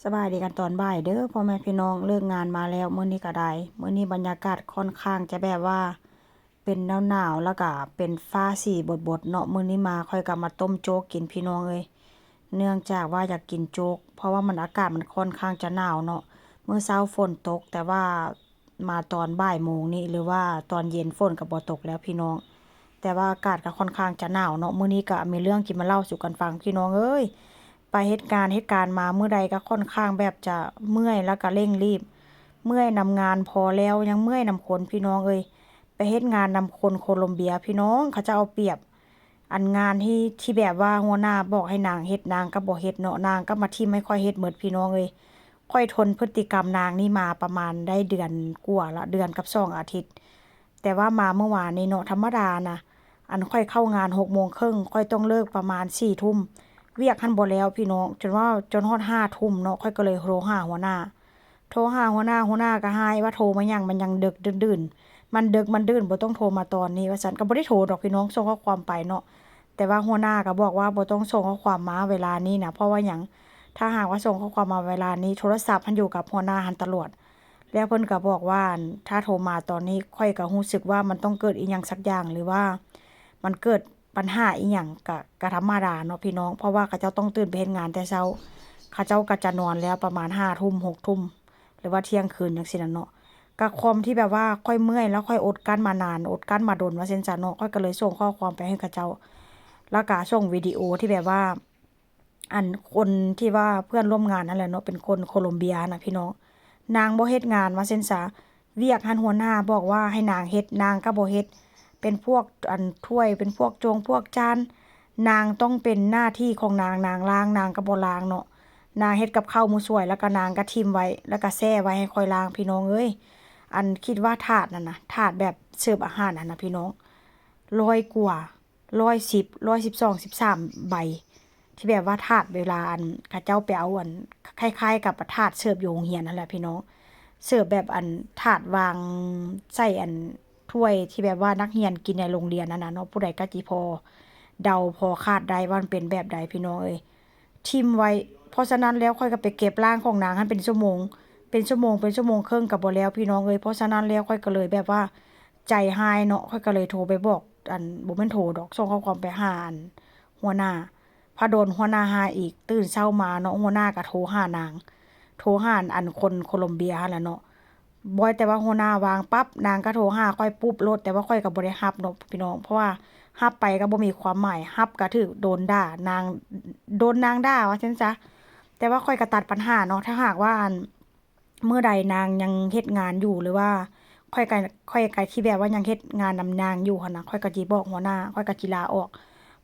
สบายดีกันตอนบ่ายเด้อพ่อแม่พี่น้องเลิกงานมาแล้วมื้อนี้ก็ได้มื้อนี้บรรยากาศค่อนข้างจะแบบว่าเป็นหนาวๆแล้วก็เป็นฟ้าสีบดๆเนาะมื้อนี้มาค่อยก็มาต้มโจ๊กกินพี่น้องเอ้ยเนื่องจากว่าอยากกินโจ๊กเพราะว่ามันอากาศมันค่อนข้างจะหนาวเนาะมื้อเช้าฝนตกแต่ว่ามาตอนบ่ายโมงนี้หรือว่าตอนเย็นฝนก็บ่ตกแล้วพี่น้องแต่ว่าอากาศก็ค่อนข้างจะหนาวเนาะมื้อนี้ก็มีเรื่องที่มาเล่าสู่กันฟังพี่น้องเอ้ย ไปเหตุการณ์มามื้อใดก็ค่อนข้างแบบจะเมื่อยแล้วก็เร่งรีบเมื่อยนำงานพอแล้วยังเมื่อยนำคนพี่น้องเอ้ยไปเฮ็ดงานนำคนโคลอมเบียพี่น้องเขาจะเอาเปรียบอันงานที่แบบว่าหัวหน้าบอกให้นางเฮ็ดนางก็บ่เฮ็ดเนาะนางก็มาทิ่มให้ค่อยเฮ็ดหมดพี่น้องเอ้ยค่อยทนพฤติกรรมนางนี่มาประมาณได้เดือนกว่าละเดือนกับ2อาทิตย์แต่ว่ามาเมื่อวานนี้เนาะธรรมดานะอันค่อยเข้างาน6:30ค่อยต้องเลิกประมาณ4ทุ่ม เวียกหั้นบ่แล้วพี่น้องจนฮอด5ทุ่มเนาะค่อยก็เลยโทรหาหัวหน้าหัวหน้าก็หายว่าโทรมายังมันยังดึกดื่นๆมันดึกมันดื่นบ่ต้องโทรมาตอนนี้ว่าซั่นก็บ่ได้โทรดอกพี่น้องส่งข้อความไปเนาะแต่ว่าหัวหน้าก็บอกว่าบ่ต้องส่งข้อความมาเวลานี้นะเพราะว่าหยังถ้าหากว่าส่งข้อความมาเวลานี้โทรศัพท์มันอยู่กับหัวหน้าหั้นตลอดแล้วเพิ่นก็บอกว่าถ้าโทรมาตอนนี้ค่อยก็รู้สึกว่ามันต้องเกิดอีหยังสักอย่างหรือว่ามันเกิด ปัญหาอีหยังก็ธรรมดาเนาะพี่น้องเพราะว่าเขาเจ้าต้องตื่นไปเฮ็ดงานแต่เช้าเขาเจ้าก็จะนอนแล้วประมาณ5ทุ่ม6ทุ่มหรือว่าเที่ยงคืนจังซี่น่ะเนาะก็ความที่แบบว่าค่อยเมื่อยแล้วค่อยอดกลั้นมานานอดกลั้นมาโดนว่าซั่นจ้ะเนาะค่อยก็เลยส่งข้อความไปให้เขาเจ้าแล้วก็ส่งวิดีโอที่แบบว่าอันคนที่ว่าเพื่อนร่วมงานนั่นแหละเนาะเป็นคนโคลอมเบียน่ะพี่น้องนางบ่เฮ็ดงานว่าซั่นซะเวียกหั้นหัวหน้าบอกว่าให้นางเฮ็ดนางก็บ่เฮ็ด เป็นพวกอันถ้วยเป็นพวกจงพวกจานนางต้องเป็นหน้าที่ของนางนางล้างนางก็บ่ล้างเนาะนางเฮ็ดกับข้าวมื้อสวยแล้วก็นางก็ทิ่มไว้แล้วก็แช่ไว้ให้ค่อยล้างพี่น้องเอ้ยอันคิดว่าถาดนั่นน่ะถาดแบบเสิร์ฟอาหารนั่นน่ะพี่น้อง100กว่า110 112 13ใบที่แบบว่าถาดเวลาอันเขาเจ้าไปเอาอันคล้ายๆกับถาดเสิร์ฟอยู่โรงเรียนนั่นแหละพี่น้องเสิร์ฟแบบอันถาดวางใส่อัน ถ้วยที่แบบว่านักเรียนกินในโรงเรียนนั่นน่ะเนาะผู้ใดก็จิพอเดาพอคาดได้ว่ามันเป็นแบบใดพี่น้องเอ้ยทิ่มไว้เพราะฉะนั้นแล้วค่อยก็ไปเก็บร่างของนางหั้นเป็นชั่วโมงครึ่งก็บ่แล้วพี่น้องเอ้ยเพราะฉะนั้นแล้วค่อยก็เลยแบบว่าใจหายเนาะค่อยก็เลยโทรไปบอกอันบ่แม่นโทรดอกส่งข้อความไปหาอันหัวหน้าพอโดนหัวหน้าหาอีกตื่นเช้ามาเนาะหัวหน้าก็โทรหานางโทรหาอันคนโคลอมเบียหั่นล่ะเนาะ บ่แต่ว่าหัวหน้าวางปั๊บนางก็โทรหาข้อยปุ๊บโลดแต่ว่าข้อยก็บ่ได้รับเนาะพี่น้องเพราะว่ารับไปก็บ่มีความหมายรับก็ถูกโดนด่านางโดนนางด่าว่าซั่นซะแต่ว่าข้อยก็ตัดปัญหาเนาะถ้าหากว่าอันมื้อใดนางยังเฮ็ดงานอยู่หรือว่าข้อยก็ที่แบบว่ายังเฮ็ดงานนำนางอยู่หั้นน่ะข้อยก็สิบอกหัวหน้าข้อยก็สิลาออก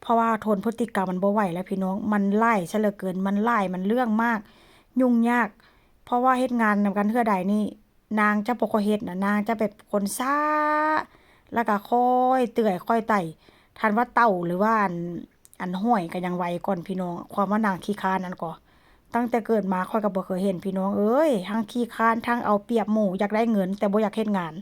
เพราะว่าทนพฤติกรรมมันบ่ไหวแล้วพี่น้องมันหลายเสียเหลือเกินมันหลายมันเรื่องมากยุ่งยากเพราะว่าเฮ็ดงานนำกันเทื่อใดนี่ นางจะบ่ค่อยเฮ็ดน่ะนางจะแบบคนช้าแล้วก็ค่อยเตื่อยค่อยไต่ทันว่าเต่าหรือว่าอันห้อยก็ยังไวก่อนพี่น้องความว่านางขี้คร้านนั่นก็ตั้งแต่เกิดมาข้อยก็บ่เคยเห็นพี่น้องเอ้ยทั้งขี้คร้านทั้งเอาเปรียบหมู่อยากได้เงินแต่บ่อยากเฮ็ดงาน